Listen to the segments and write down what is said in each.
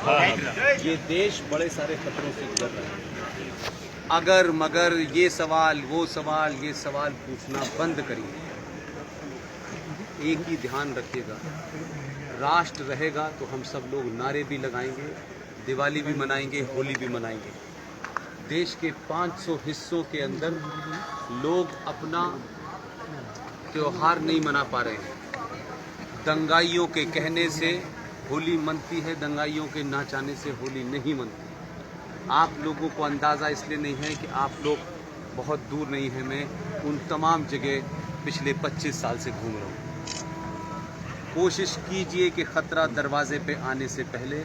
ये देश बड़े सारे खतरों से गुजर रहा है। अगर मगर ये सवाल पूछना बंद करिए। एक ही ध्यान रखिएगा, राष्ट्र रहेगा तो हम सब लोग नारे भी लगाएंगे, दिवाली भी मनाएंगे, होली भी मनाएंगे। देश के 500 हिस्सों के अंदर लोग अपना त्योहार नहीं मना पा रहे हैं। दंगाइयों के कहने से होली मनती है, दंगाइयों के ना चाहने से होली नहीं मनती। आप लोगों को अंदाज़ा इसलिए नहीं है कि आप लोग बहुत दूर नहीं हैं। मैं उन तमाम जगह पिछले 25 साल से घूम रहा हूँ। कोशिश कीजिए कि ख़तरा दरवाजे पे आने से पहले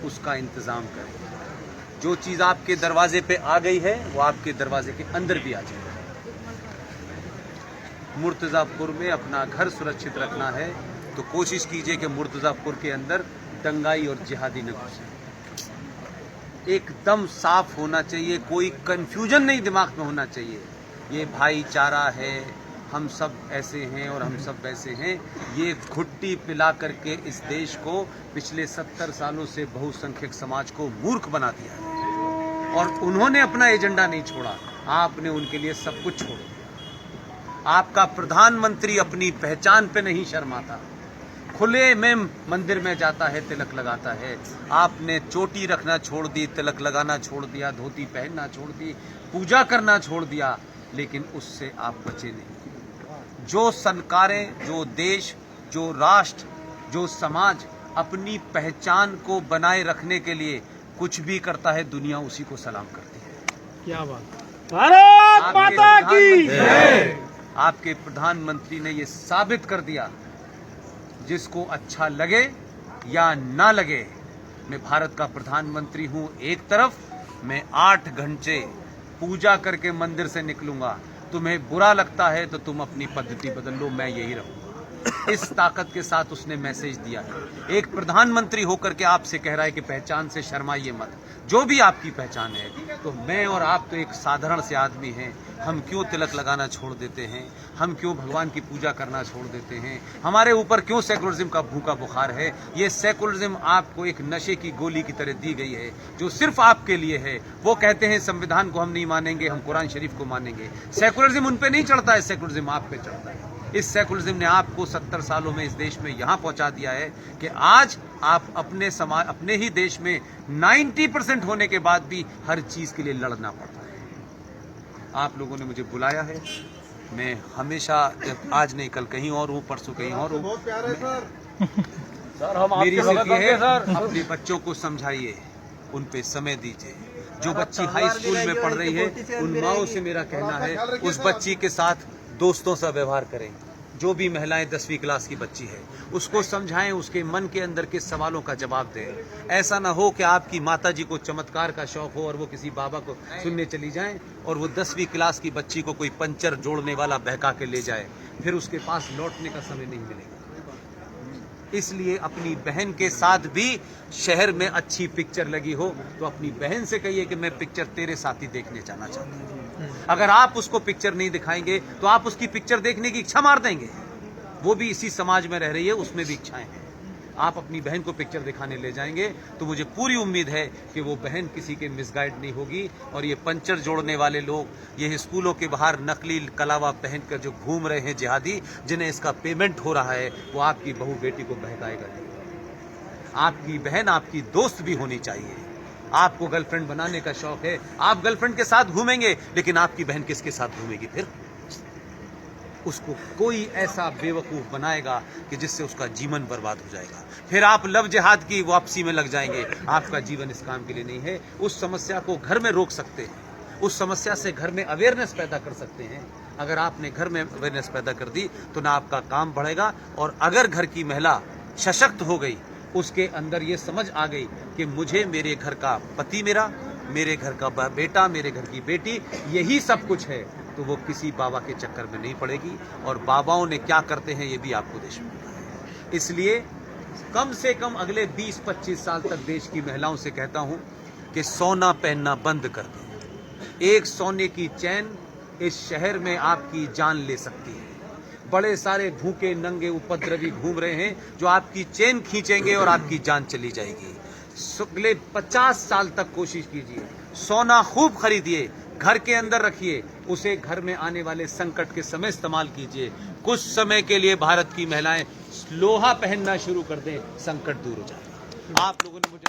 उसका इंतज़ाम करें। जो चीज़ आपके दरवाजे पे आ गई है वो आपके दरवाजे के अंदर भी आ जाए। मुर्तज़ापुर में अपना घर सुरक्षित रखना है तो कोशिश कीजिए कि मुर्तज़ापुर के अंदर दंगाई और जिहादी न घुसे। एकदम साफ होना चाहिए, कोई कंफ्यूजन नहीं दिमाग में होना चाहिए। ये भाईचारा है, हम सब ऐसे हैं और हम सब वैसे हैं। ये घुट्टी पिला करके इस देश को पिछले 70 सालों से बहुसंख्यक समाज को मूर्ख बना दिया है और उन्होंने अपना एजेंडा नहीं छोड़ा। आपने उनके लिए सब कुछ छोड़ दिया। आपका प्रधानमंत्री अपनी पहचान पे नहीं शर्माता, खुले में मंदिर में जाता है, तिलक लगाता है। आपने चोटी रखना छोड़ दी, तिलक लगाना छोड़ दिया, धोती पहनना छोड़ दी, पूजा करना छोड़ दिया, लेकिन उससे आप बचे नहीं। जो सरकारें, जो देश, जो राष्ट्र, जो समाज अपनी पहचान को बनाए रखने के लिए कुछ भी करता है, दुनिया उसी को सलाम करती है। क्या बात, भारत माता की जय। आपके प्रधानमंत्री ने ये साबित कर दिया, जिसको अच्छा लगे या ना लगे, मैं भारत का प्रधानमंत्री हूं। एक तरफ मैं 8 घंटे पूजा करके मंदिर से निकलूंगा, तुम्हें बुरा लगता है तो तुम अपनी पद्धति बदल लो, मैं यही रहूंगा। इस ताकत के साथ उसने मैसेज दिया है। एक प्रधानमंत्री होकर के आपसे कह रहा है कि पहचान से शर्माइए मत, जो भी आपकी पहचान है। तो मैं और आप तो एक साधारण से आदमी हैं, हम क्यों तिलक लगाना छोड़ देते हैं? हम क्यों भगवान की पूजा करना छोड़ देते हैं? हमारे ऊपर क्यों सेकुलरिज्म का भूखा बुखार है? ये सेकुलरिज्म आपको एक नशे की गोली की तरह दी गई है, जो सिर्फ आपके लिए है। वो कहते हैं संविधान को हम नहीं मानेंगे, हम कुरान शरीफ को मानेंगे। सेकुलरिज्म उन पे नहीं चढ़ता है, सेकुलरिज्म आप पे चढ़ता है। इस सेकुलरिज्म ने आपको 70 सालों में इस देश में यहां पहुंचा दिया है कि आज आप अपने समाज, अपने ही देश में 90% होने के बाद भी हर चीज के लिए लड़ना पड़ता है। आप लोगों ने मुझे बुलाया है, मैं हमेशा, जब आज नहीं कल कहीं और हूँ, परसों कहीं और हूँ। मेरी जिद ये है, अपने बच्चों को समझाइए, उन पे समय दीजिए। जो बच्ची हाई स्कूल में पढ़ रही है, उन माओं से मेरा कहना है उस बच्ची के साथ दोस्तों सा व्यवहार करें। जो भी महिलाएं 10वीं क्लास की बच्ची है, उसको समझाएं, उसके मन के अंदर के सवालों का जवाब दें। ऐसा ना हो कि आपकी माता जी को चमत्कार का शौक हो और वो किसी बाबा को सुनने चली जाएं और वो 10वीं क्लास की बच्ची को कोई पंचर जोड़ने वाला बहका के ले जाए, फिर उसके पास लौटने का समय नहीं मिलेगा। इसलिए अपनी बहन के साथ भी शहर में अच्छी पिक्चर लगी हो तो अपनी बहन से कहिए कि मैं पिक्चर तेरे साथ ही देखने जाना चाहता हूँ। अगर आप उसको पिक्चर नहीं दिखाएंगे तो आप उसकी पिक्चर देखने की इच्छा मार देंगे। वो भी इसी समाज में रह रही है, उसमें भी इच्छाएं हैं। आप अपनी बहन को पिक्चर दिखाने ले जाएंगे तो मुझे पूरी उम्मीद है कि वो बहन किसी के मिसगाइड नहीं होगी। और ये पंचर जोड़ने वाले लोग, ये स्कूलों के बाहर नकली कलावा पहनकर जो घूम रहे हैं जिहादी, जिन्हें इसका पेमेंट हो रहा है, वो आपकी बहू बेटी को बहकाएगा नहीं। आपकी बहन आपकी दोस्त भी होनी चाहिए। आपको गर्लफ्रेंड बनाने का शौक है, आप गर्लफ्रेंड के साथ घूमेंगे, लेकिन आपकी बहन किसके साथ घूमेगी? फिर उसको कोई ऐसा बेवकूफ बनाएगा कि जिससे उसका जीवन बर्बाद हो जाएगा। फिर आप लव जिहाद की वापसी में लग जाएंगे। आपका जीवन इस काम के लिए नहीं है। उस समस्या को घर में रोक सकते हैं, उस समस्या से घर में अवेयरनेस पैदा कर सकते हैं। अगर आपने घर में अवेयरनेस पैदा कर दी तो ना आपका काम बढ़ेगा, और अगर घर की महिला सशक्त हो गई, उसके अंदर ये समझ आ गई कि मुझे मेरे घर का पति, मेरे घर का बेटा, मेरे घर की बेटी, यही सब कुछ है, तो वो किसी बाबा के चक्कर में नहीं पड़ेगी। और बाबाओं ने क्या करते हैं ये भी आपको देश में पता है। इसलिए कम से कम अगले 20-25 साल तक देश की महिलाओं से कहता हूं कि सोना पहनना बंद कर दें। एक सोने की चैन इस शहर में आपकी जान ले सकती है। बड़े सारे भूखे नंगे उपद्रवी घूम रहे हैं जो आपकी चेन खींचेंगे और आपकी जान चली जाएगी। अगले 50 साल तक कोशिश कीजिए, सोना खूब खरीदिए, घर के अंदर रखिए, उसे घर में आने वाले संकट के समय इस्तेमाल कीजिए। कुछ समय के लिए भारत की महिलाएं लोहा पहनना शुरू कर दें, संकट दूर हो जाए। आप लोगों ने मुझे